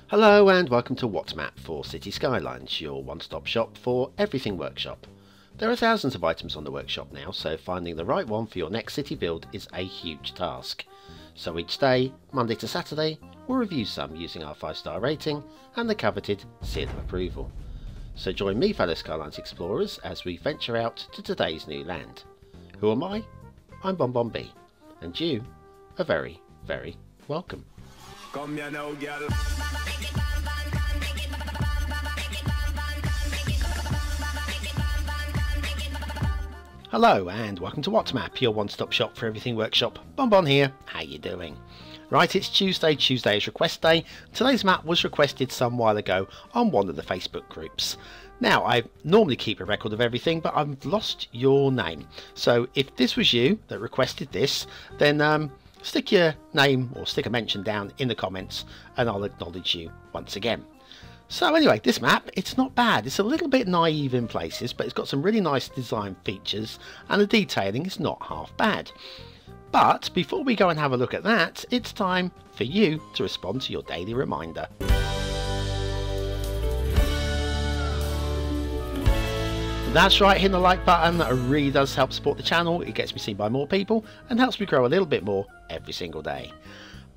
Hello and welcome to What's Map for Cities Skylines, your one-stop shop for everything workshop. There are thousands of items on the workshop now, so finding the right one for your next city build is a huge task. So each day, Monday to Saturday, we'll review some using our 5-star rating and the coveted seal of approval. So join me, fellow Skylines explorers, as we venture out to today's new land. Who am I? I'm BonBonB, and you are very, very welcome. Come here now, girl. Hello and welcome to What's Map, your one-stop shop for everything workshop. BonBon here. How you doing? Right, it's Tuesday. Tuesday is request day. Today's map was requested some while ago on one of the Facebook groups. Now, I normally keep a record of everything, but I've lost your name. So if this was you that requested this, then stick your name or stick a mention down in the comments and I'll acknowledge you once again. So anyway, this map, it's not bad. It's a little bit naive in places, but it's got some really nice design features and the detailing is not half bad. But before we go and have a look at that, it's time for you to respond to your daily reminder. That's right, hitting the like button really does help support the channel. It gets me seen by more people and helps me grow a little bit more every single day.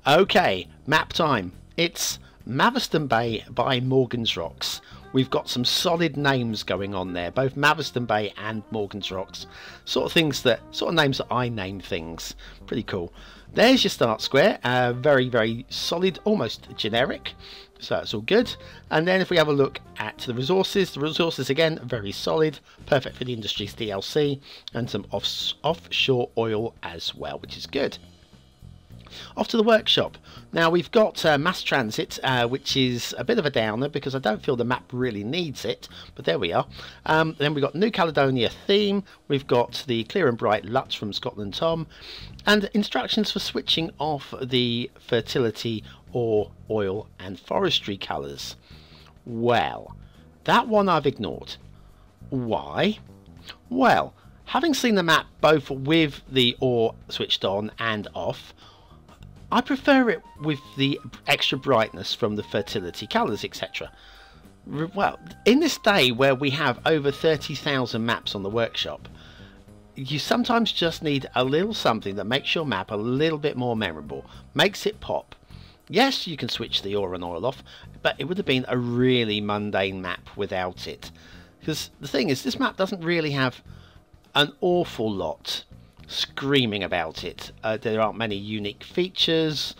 Okay, map time. It's Maviston Bay by Morgan's Rocks. We've got some solid names going on there, both Maviston Bay and Morgan's Rocks. Sort of names that I name things. Pretty cool. There's your start square, very, very solid, almost generic. So that's all good. And then if we have a look at the resources again, very solid, perfect for the industry's DLC, and some offshore oil as well, which is good. Off to the workshop. Now we've got mass transit, which is a bit of a downer because I don't feel the map really needs it, but there we are. Then we've got New Caledonia theme, we've got the clear and bright LUTs from Scotland Tom, and instructions for switching off the fertility or oil and forestry colours. Well, that one I've ignored. Why? Well, having seen the map both with the ore switched on and off, I prefer it with the extra brightness from the fertility colours, etc. Well, in this day where we have over 30,000 maps on the workshop, you sometimes just need a little something that makes your map a little bit more memorable, makes it pop. Yes, you can switch the ore and oil off, but it would have been a really mundane map without it. Because the thing is, this map doesn't really have an awful lot screaming about it. There aren't many unique features,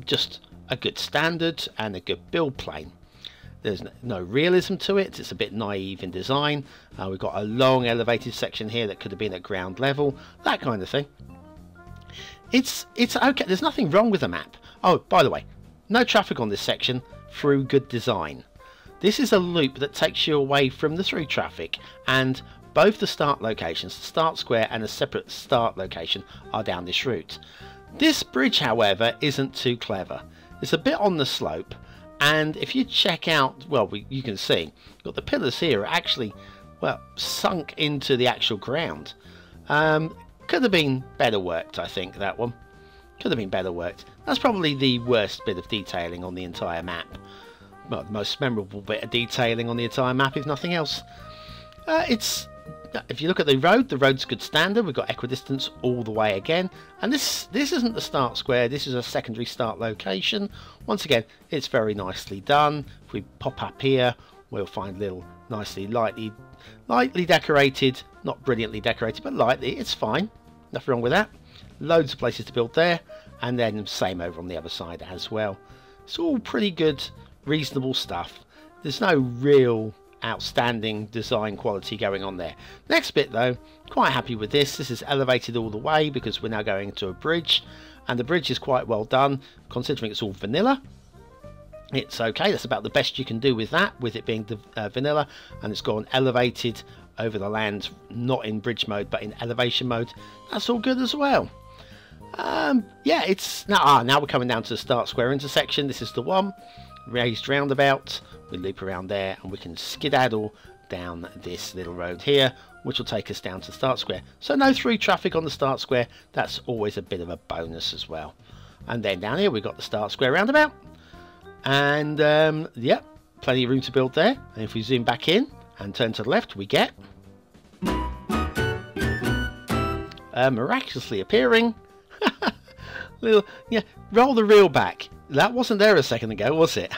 just a good standard and a good build plane. There's no realism to it, it's a bit naive in design. We've got a long elevated section here that could have been at ground level, that kind of thing. It's okay, there's nothing wrong with the map. Oh, by the way, no traffic on this section through good design. This is a loop that takes you away from the through traffic, and both the start locations, the start square and a separate start location, are down this route. This bridge, however, isn't too clever. It's a bit on the slope, and if you check out, well, you can see, got the pillars here are actually, well, sunk into the actual ground. Could have been better worked, I think, that one. Could have been better worked. That's probably the worst bit of detailing on the entire map. Well, the most memorable bit of detailing on the entire map, if nothing else. If you look at the road's good standard. We've got equidistance all the way again. And this isn't the start square, this is a secondary start location. Once again, it's very nicely done. If we pop up here, we'll find little nicely lightly decorated, not brilliantly decorated, but lightly, it's fine. Nothing wrong with that. Loads of places to build there, and then same over on the other side as well. It's all pretty good, reasonable stuff. There's no real outstanding design quality going on there. Next bit though, quite happy with this. This is elevated all the way because we're now going to a bridge, and the bridge is quite well done considering it's all vanilla. It's okay, that's about the best you can do with that, with it being vanilla, and it's gone elevated over the land, not in bridge mode but in elevation mode. That's all good as well. Yeah, it's now we're coming down to the start square intersection. This is the one, raised roundabout. We loop around there and we can skedaddle down this little road here, which will take us down to the start square. So no through traffic on the start square. That's always a bit of a bonus as well. And then down here we've got the start square roundabout. And yep, plenty of room to build there. And if we zoom back in and turn to the left, we get miraculously appearing little, yeah, roll the reel back. That wasn't there a second ago, was it?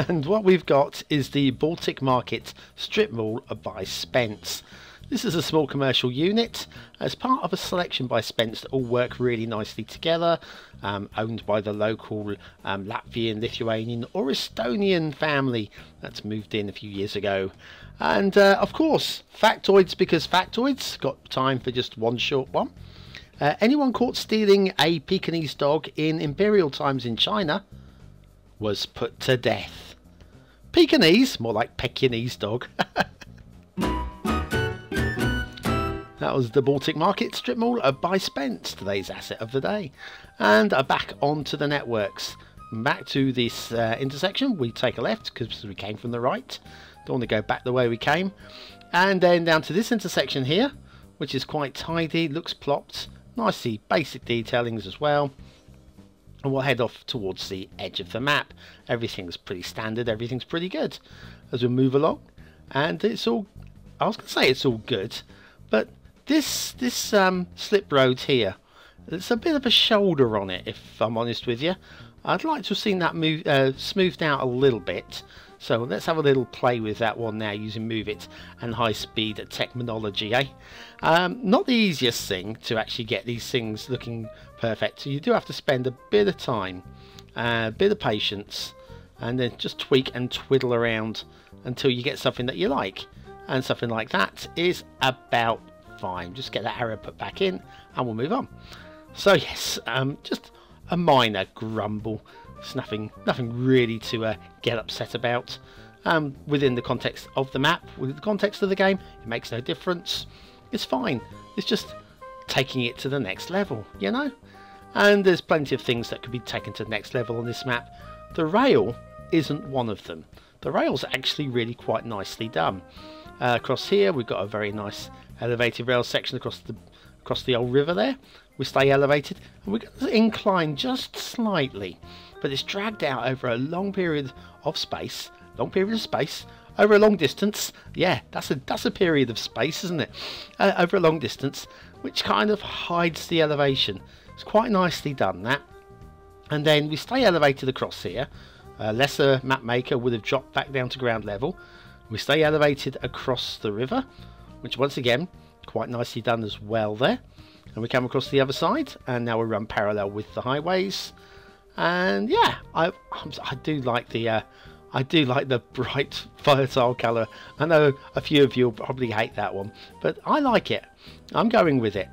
And what we've got is the Baltic Market strip mall by Spence. This is a small commercial unit as part of a selection by Spence that all work really nicely together, owned by the local Latvian, Lithuanian or Estonian family that's moved in a few years ago. And of course, factoids, because factoids got time for just one short one. Anyone caught stealing a Pekingese dog in imperial times in China was put to death. Pekingese, more like Pekingese dog. That was the Baltic Market strip mall by Spence, today's asset of the day. And back onto the networks. Back to this intersection, we take a left because we came from the right. Don't want to go back the way we came. And then down to this intersection here, which is quite tidy, looks plopped. Nicely basic detailings as well. And we'll head off towards the edge of the map. Everything's pretty standard, everything's pretty good as we move along. And it's all, I was going to say it's all good, but this slip road here, there's a bit of a shoulder on it, if I'm honest with you. I'd like to have seen that move smoothed out a little bit. So let's have a little play with that one now using Move It and high speed technology, eh? Not the easiest thing to actually get these things looking perfect. So you do have to spend a bit of time, a bit of patience, and then just tweak and twiddle around until you get something that you like. And something like that is about fine. Just get that arrow put back in and we'll move on. So yes, just a minor grumble. It's nothing really to get upset about. Within the context of the map, within the context of the game, it makes no difference. It's fine. It's just taking it to the next level, you know? And there's plenty of things that could be taken to the next level on this map. The rail isn't one of them. The rail's actually really quite nicely done. Across here, we've got a very nice elevated rail section across the old river there. We stay elevated, and we're going to incline just slightly, but it's dragged out over a long period of space, over a long distance. Yeah, that's a period of space, isn't it? Over a long distance, which kind of hides the elevation. It's quite nicely done, that. And then we stay elevated across here. A lesser map maker would have dropped back down to ground level. We stay elevated across the river, which once again, quite nicely done as well there. And we come across the other side, and now we run parallel with the highways. And yeah, I do like the bright fertile colour. I know a few of you will probably hate that one, but I like it. I'm going with it.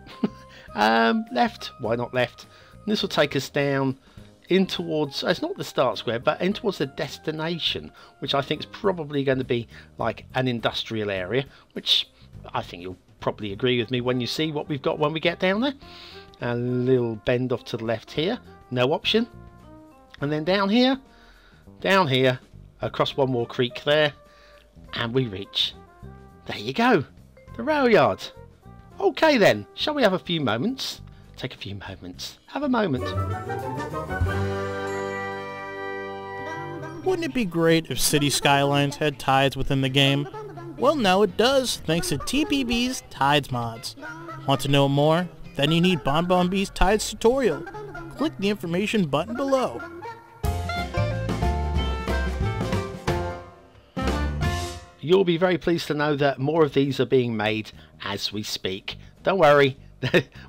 Left, why not left? And this will take us down in towards, it's not the start square, but in towards the destination, which I think is probably going to be like an industrial area, which I think you'll probably agree with me when you see what we've got when we get down there. A little bend off to the left here, no option. And then down here, across one more creek there, and we reach, there you go, the rail yard. Okay then, shall we have a few moments? Take a few moments. Have a moment. Wouldn't it be great if Cities Skylines had tides within the game? Well, now it does, thanks to TPB's Tides mods. Want to know more? Then you need BonBonB's Tides tutorial. Click the information button below. You'll be very pleased to know that more of these are being made as we speak. Don't worry,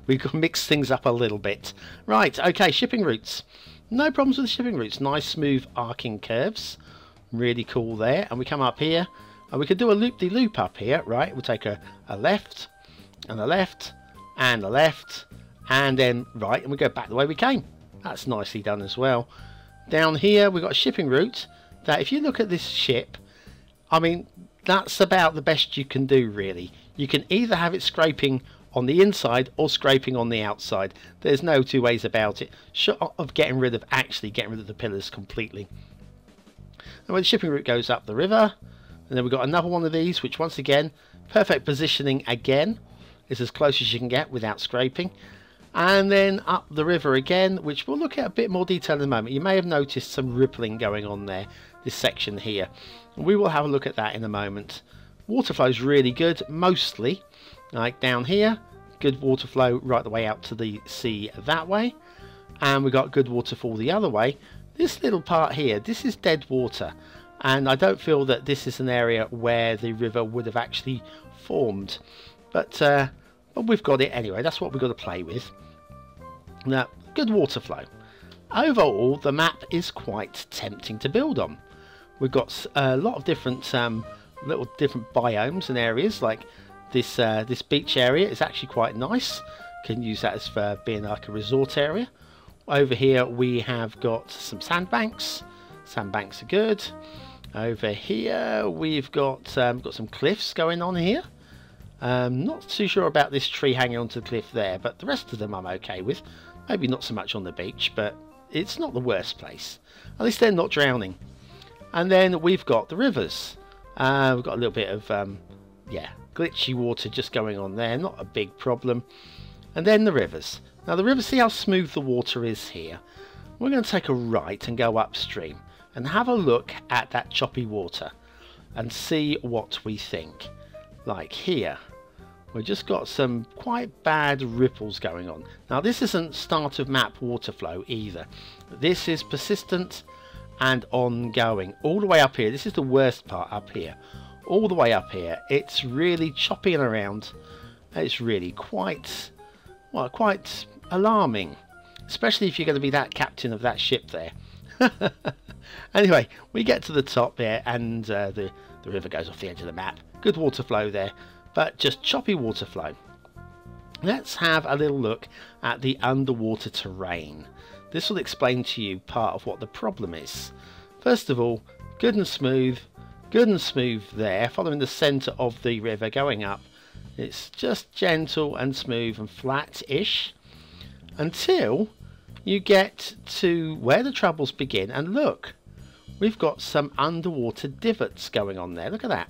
we can mix things up a little bit. Right, okay, shipping routes. No problems with shipping routes. Nice smooth arcing curves. Really cool there. And we come up here, and we can do a loop-de-loop up here, right? We'll take a left, and a left, and a left, and then right, and we go back the way we came. That's nicely done as well. Down here, we've got a shipping route that if you look at this ship, I mean, that's about the best you can do, really. You can either have it scraping on the inside or scraping on the outside. There's no two ways about it. Short of getting rid of the pillars completely. And when the shipping route goes up the river, and then we've got another one of these, which once again, perfect positioning again, is as close as you can get without scraping. And then up the river again, which we'll look at a bit more detail in a moment. You may have noticed some rippling going on there, this section here. We will have a look at that in a moment. Water flow is really good, mostly. Like down here, good water flow right the way out to the sea that way. And we've got good waterfall the other way. This little part here, this is dead water. And I don't feel that this is an area where the river would have actually formed. But we've got it anyway. That's what we've got to play with. Now, good water flow. Overall, the map is quite tempting to build on. We've got a lot of different little different biomes and areas. Like this beach area is actually quite nice. Can use that as for being like a resort area. Over here we have got some sandbanks. Sandbanks are good. Over here we've got some cliffs going on here. Not too sure about this tree hanging onto the cliff there, but the rest of them I'm okay with. Maybe not so much on the beach, but it's not the worst place. At least they're not drowning. And then we've got the rivers. We've got a little bit of glitchy water just going on there, not a big problem. And then the rivers. Now the rivers, see how smooth the water is here. We're going to take a right and go upstream and have a look at that choppy water and see what we think. Like here, we've just got some quite bad ripples going on. Now this isn't start of map water flow either. This is persistent and ongoing. All the way up here, this is the worst part up here. All the way up here, it's really chopping around. It's really quite alarming. Especially if you're going to be that captain of that ship there. Anyway, we get to the top there and the river goes off the edge of the map. Good water flow there, but just choppy water flow. Let's have a little look at the underwater terrain. This will explain to you part of what the problem is. First of all, good and smooth there, following the centre of the river going up. It's just gentle and smooth and flat-ish until you get to where the troubles begin, and look, we've got some underwater divots going on there. Look at that.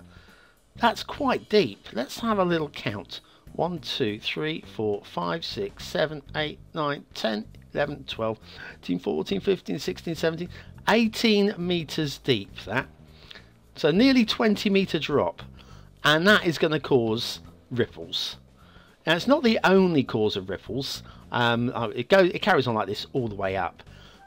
That's quite deep. Let's have a little count. 1, 2, 3, 4, 5, 6, 7, 8, 9, 10, 11, 12, 13, 14, 15, 16, 17, 18 metres deep, that. So nearly 20 metre drop. And that is going to cause ripples. Now it's not the only cause of ripples. It carries on like this all the way up.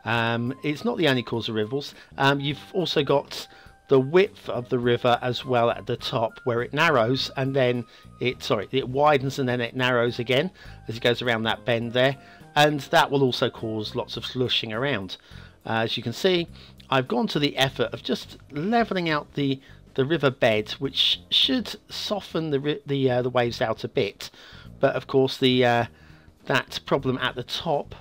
It's not the only cause of ripples. You've also got the width of the river as well at the top, where it narrows and then it widens and then it narrows again as it goes around that bend there, and that will also cause lots of slushing around. As you can see, I've gone to the effort of just leveling out the river bed, which should soften the waves out a bit, but of course that problem at the top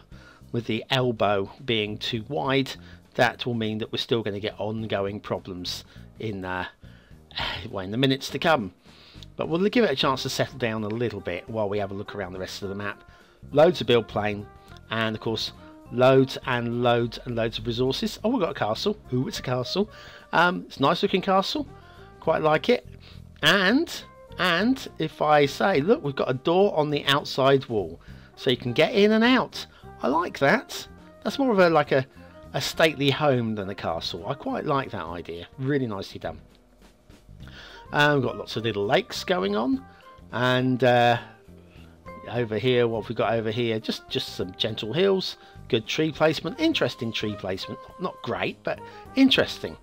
with the elbow being too wide, that will mean that we're still going to get ongoing problems in the minutes to come. But we'll give it a chance to settle down a little bit while we have a look around the rest of the map. Loads of build plane, and of course loads and loads and loads of resources. Oh, we've got a castle. Ooh, it's a castle. It's a nice looking castle. Quite like it. And if I say, look, we've got a door on the outside wall, so you can get in and out. I like that. That's more of a stately home than a castle. I quite like that idea. Really nicely done. We've got lots of little lakes going on, and over here, what have we got over here? Just some gentle hills, good tree placement, interesting tree placement. Not great, but interesting.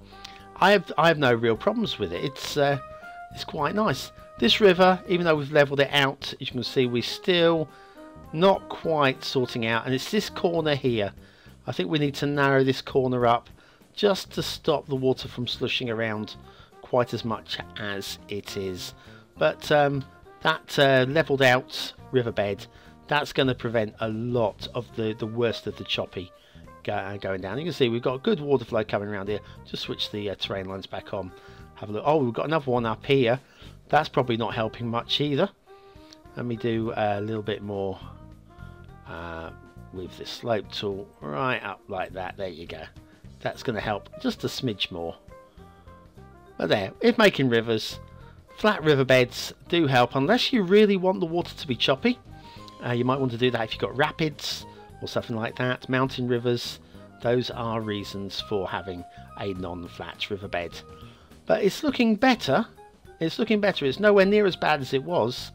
I have no real problems with it. It's quite nice. This river, even though we've leveled it out, as you can see, we're still not quite sorting out, and it's this corner here. I think we need to narrow this corner up just to stop the water from slushing around quite as much as it is. But that levelled out riverbed, that's going to prevent a lot of the worst of the choppy going down. You can see we've got good water flow coming around here. Just switch the terrain lines back on. Have a look. Oh, we've got another one up here. That's probably not helping much either. Let me do a little bit more with the slope tool right up like that. There you go. That's going to help just a smidge more. But there, if making rivers, flat riverbeds do help, unless you really want the water to be choppy. You might want to do that if you've got rapids or something like that. Mountain rivers, those are reasons for having a non-flat riverbed. But it's looking better. It's looking better. It's nowhere near as bad as it was,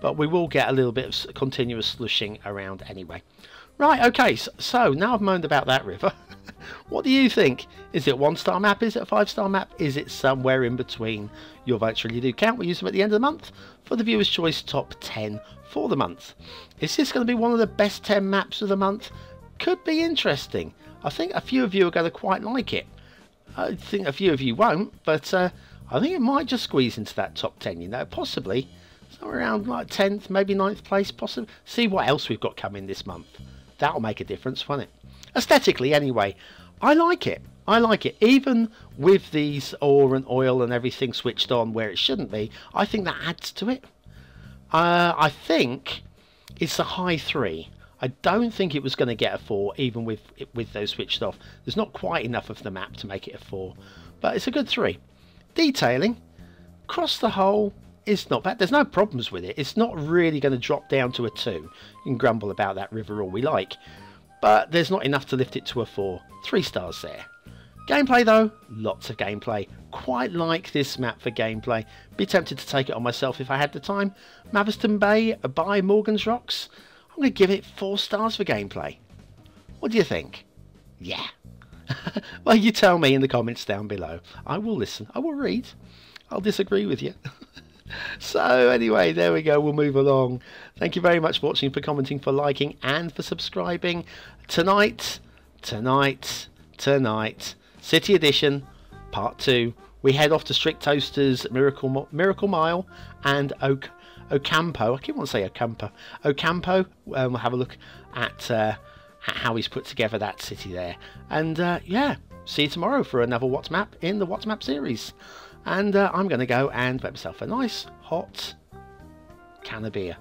but we will get a little bit of continuous slushing around anyway. Right, okay, so now I've moaned about that river. What do you think? Is it a 1-star map? Is it a 5-star map? Is it somewhere in between? Your votes really do count. We use them at the end of the month for the Viewer's Choice Top 10 for the month. Is this going to be one of the best 10 maps of the month? Could be interesting. I think a few of you are going to quite like it. I think a few of you won't, but I think it might just squeeze into that top 10, you know, possibly. Somewhere around like 10th, maybe 9th place, possibly. See what else we've got coming this month. That'll make a difference, won't it? Aesthetically, anyway, I like it. I like it. Even with these ore and oil and everything switched on where it shouldn't be, I think that adds to it. I think it's a high 3. I don't think it was going to get a 4, even with those switched off. There's not quite enough of the map to make it a 4, but it's a good 3. Detailing, across the whole, is not bad. There's no problems with it. It's not really going to drop down to a 2. You can grumble about that river all we like, but there's not enough to lift it to a 4. 3 stars there. Gameplay though, lots of gameplay. Quite like this map for gameplay. Be tempted to take it on myself if I had the time. Maviston Bay by Morgan's Rocks. I'm going to give it 4 stars for gameplay. What do you think? Yeah. Well, you tell me in the comments down below. I will listen. I will read. I'll disagree with you. So anyway, there we go. We'll move along. Thank you very much for watching, for commenting, for liking, and for subscribing. Tonight, City Edition, Part 2. We head off to Strict Toaster's Miracle Mile and Ocampo. I keep wanting to say Ocampo. Ocampo. We'll have a look at how he's put together that city there. And yeah, see you tomorrow for another What's Map in the What's Map series. And I'm going to go and make myself a nice hot can of beer.